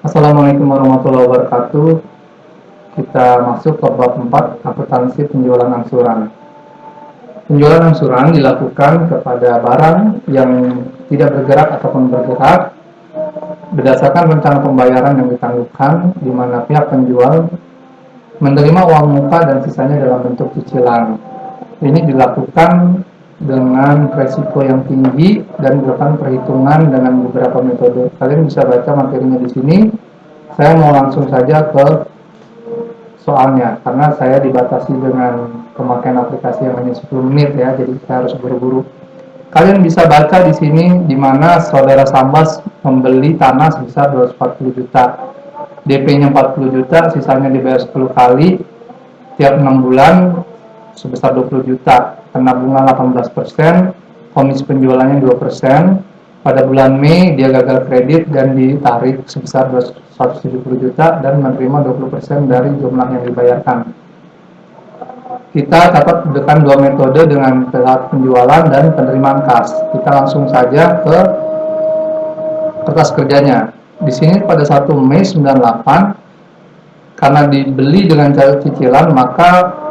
Assalamualaikum warahmatullahi wabarakatuh. Kita masuk ke bab 4, akuntansi penjualan angsuran. Penjualan angsuran dilakukan kepada barang yang tidak bergerak ataupun bergerak berdasarkan rencana pembayaran yang ditangguhkan, di mana pihak penjual menerima uang muka dan sisanya dalam bentuk cicilan. Ini dilakukan dengan resiko yang tinggi dan dilakukan perhitungan dengan beberapa metode. Kalian bisa baca materinya di sini. Saya mau langsung saja ke soalnya, karena saya dibatasi dengan pemakaian aplikasi yang hanya 10 menit ya, jadi saya harus buru-buru. Kalian bisa baca di sini di mana saudara Sambas membeli tanah sebesar 240 juta. DP-nya 40 juta, sisanya dibayar 10 kali tiap 6 bulan sebesar 20 juta. Kena bunga 18%, komisi penjualannya 2%. Pada bulan Mei dia gagal kredit dan ditarik sebesar 170 juta dan menerima 20% dari jumlah yang dibayarkan. Kita dapat dengan dua metode dengan pihak penjualan dan penerimaan kas. Kita langsung saja ke kertas kerjanya. Di sini pada 1 Mei 98, karena dibeli dengan cara cicilan, maka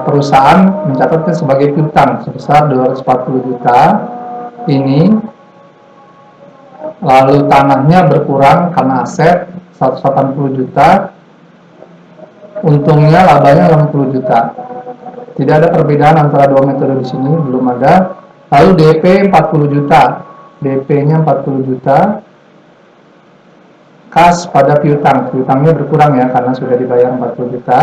perusahaan mencatatnya sebagai piutang sebesar 240 juta ini. Lalu tanahnya berkurang karena aset 180 juta, untungnya labanya 60 juta. Tidak ada perbedaan antara dua metode di sini, belum ada. Lalu DP 40 juta, DP-nya 40 juta, kas pada piutang, piutangnya berkurang ya karena sudah dibayar 40 juta.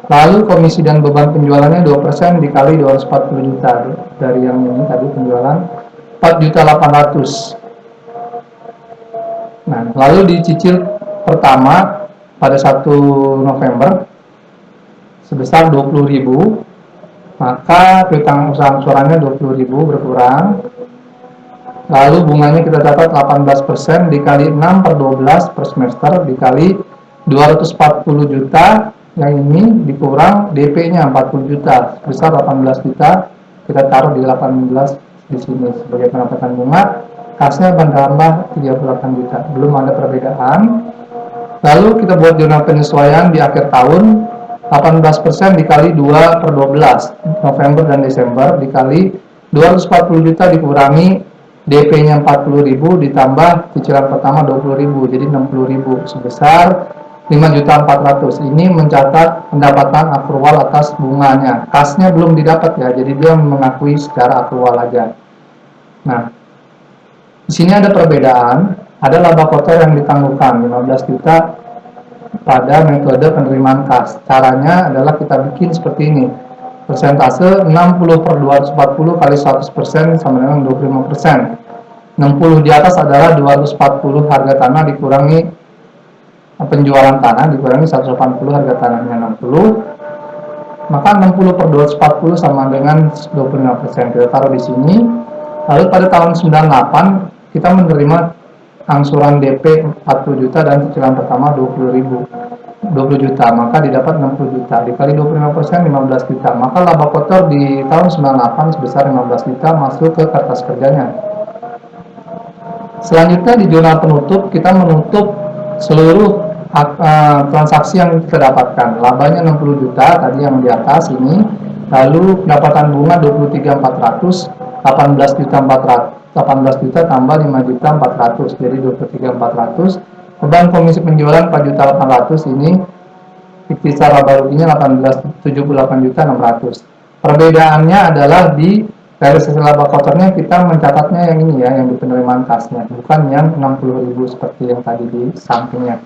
Lalu komisi dan beban penjualannya 2% dikali 240 juta, dari yang ini tadi penjualan 4.800.000. Nah, lalu dicicil pertama pada 1 November sebesar 20.000, maka piutang usaha angsurannya 20.000 berkurang. Lalu bunganya kita dapat 18% dikali 6 per 12 per semester dikali 240 juta, yang ini dikurang DP-nya 40 juta sebesar 18 juta, kita taruh di 18 di sini sebagai pendapatan bunga. Kasnya bertambah 38 juta, belum ada perbedaan. Lalu kita buat jurnal penyesuaian di akhir tahun, 18% dikali 2 per 12 November dan Desember dikali 240 juta dikurangi DP-nya 40.000 ditambah cicilan pertama 20.000, jadi 60.000 sebesar 5.400.000. Ini mencatat pendapatan akrual atas bunganya. Kasnya belum didapat ya, jadi dia mengakui secara akrual aja. Nah, di sini ada perbedaan, ada laba kotor yang ditangguhkan 15 juta pada metode penerimaan kas. Caranya adalah kita bikin seperti ini. Persentase 60 per 240 kali 100% sama dengan 25%. 60 di atas adalah 240 harga tanah dikurangi penjualan tanah dikurangi 180 harga tanahnya 60. Maka 60 per 240 sama dengan 25%. Kita taruh di sini. Lalu pada tahun 98 kita menerima angsuran DP 40 juta dan cicilan pertama 20 juta, maka didapat 60 juta dikali 25% 15 juta, maka laba kotor di tahun 98 sebesar 15 juta masuk ke kertas kerjanya. Selanjutnya di jurnal penutup kita menutup seluruh transaksi yang kita dapatkan. Labanya 60 juta tadi yang di atas ini, lalu pendapatan bunga 23.400, 18 juta tambah 5.400.000, jadi 23.400. Beban komisi penjualan 4.800.000, ini kisar laba ruginya 78.600.000. Perbedaannya adalah di realisasi laba kotornya kita mencatatnya yang ini ya, yang di penerimaan kasnya, bukan yang 60.000 seperti yang tadi di sampingnya.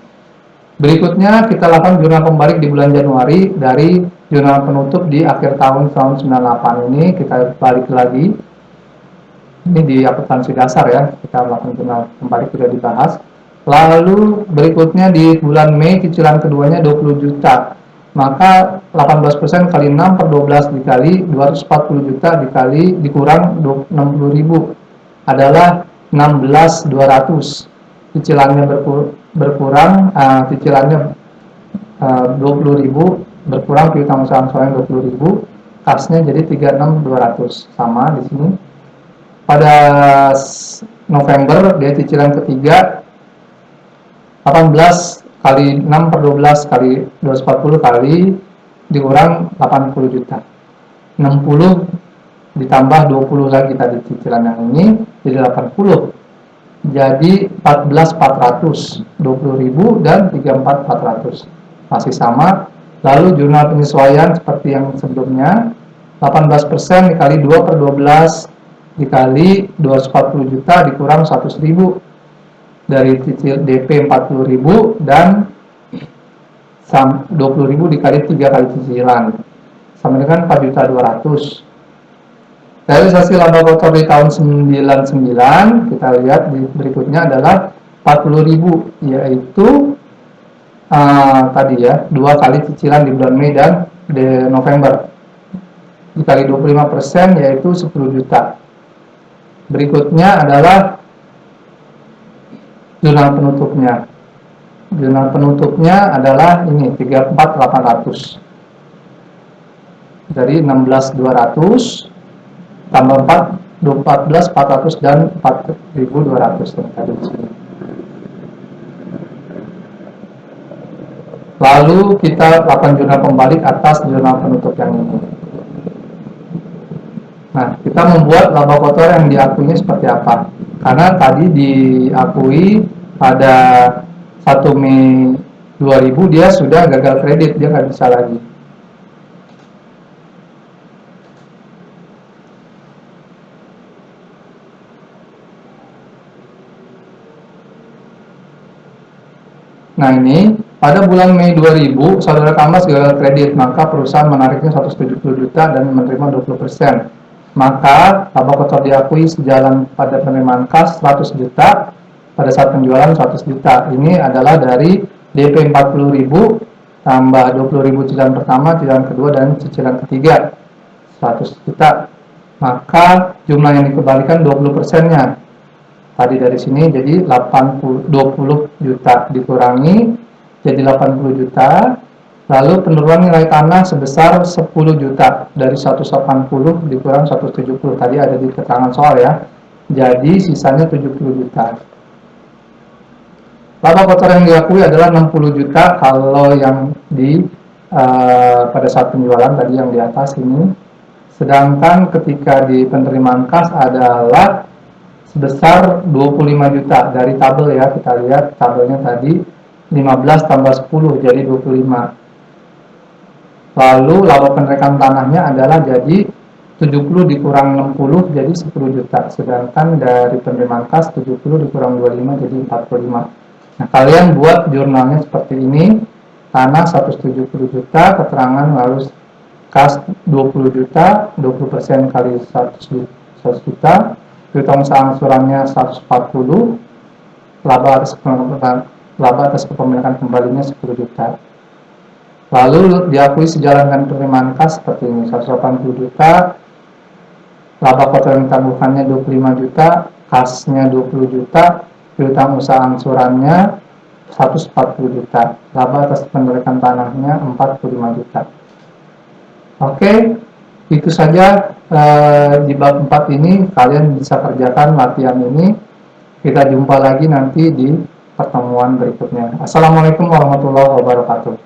Berikutnya kita lakukan jurnal pembalik di bulan Januari dari jurnal penutup di akhir tahun 98 ini, kita balik lagi. Ini di akuntansi dasar ya, kita lakukan jurnal kembali sudah dibahas. Lalu berikutnya di bulan Mei cicilan keduanya 20 juta, maka 18% kali 6 per 12 dikali 240 juta dikali dikurang 60.000 adalah 16.200. Cicilannya berkurang, cicilannya 20.000 berkurang piutang usaha angsuran 20.000, kasnya jadi 36.200 sama di sini. Pada November dia cicilan ketiga 18 kali 6 per 12 kali 240 kali dikurang 80 juta. 60 ditambah 20 lagi tadi cicilan yang ini jadi 80. Jadi 14.400, 20.000 dan 34.400 masih sama. Lalu jurnal penyesuaian seperti yang sebelumnya, 18% dikali 2 per 12 dikali 240 juta dikurang 100.000 dari cicil DP 40.000 dan 20.000 dikali 3 kali cicilan sama dengan 4.200.000. Realisasi laba kotor di tahun 99 kita lihat di berikutnya adalah 40.000, yaitu tadi ya 2 kali cicilan di bulan Mei dan di November dikali 25% yaitu 10 juta. Berikutnya adalah jurnal penutupnya. Jurnal penutupnya adalah ini 34.800. Dari 16.200 tambah 14.400 dan 4.200 tadi. Lalu kita lakukan jurnal pembalik atas jurnal penutup yang ini. Nah, kita membuat laba kotor yang diakuinya seperti apa? Karena tadi diakui pada 1 Mei 2000 dia sudah gagal kredit, dia nggak bisa lagi. Nah ini, pada bulan Mei 2000, saudara Kamas gagal kredit, maka perusahaan menariknya 170 juta dan menerima 20%. Maka laba kotor diakui sejalan pada penerimaan kas 100 juta, pada saat penjualan 100 juta. Ini adalah dari DP 40.000 tambah 20.000 cicilan pertama, cicilan kedua, dan cicilan ketiga 100 juta. Maka jumlah yang dikembalikan 20%-nya. Tadi dari sini jadi 20 juta dikurangi jadi 80 juta. Lalu penurunan nilai tanah sebesar 10 juta dari 180 dikurang 170. Tadi ada di keterangan soal ya. Jadi sisanya 70 juta. Laba kotor yang diakui adalah 60 juta kalau yang di pada saat penjualan tadi yang di atas ini. Sedangkan ketika di penerimaan kas adalah sebesar 25 juta dari tabel ya, kita lihat tabelnya tadi 15 tambah 10 jadi 25. Lalu laba penerimaan tanahnya adalah jadi 70 dikurang 60 jadi 10 juta. Sedangkan dari penerimaan kas 70 dikurang 25 jadi 45. Nah, kalian buat jurnalnya seperti ini. Tanah 170 juta, keterangan lalu kas 20 juta, 20% kali 100 juta. Piutang usaha angsurannya 140, laba atas kepemilikan kembalinya 10 juta. Lalu diakui sejalan dengan penerimaan kas seperti ini, 180 juta, laba kotor yang ditangguhkannya 25 juta, kasnya 20 juta, piutang usaha angsurannya 140 juta, laba atas kepemilikan tanahnya 45 juta. Oke. Itu saja di bab 4 ini kalian bisa kerjakan latihan ini. Kita jumpa lagi nanti di pertemuan berikutnya. Assalamualaikum warahmatullahi wabarakatuh.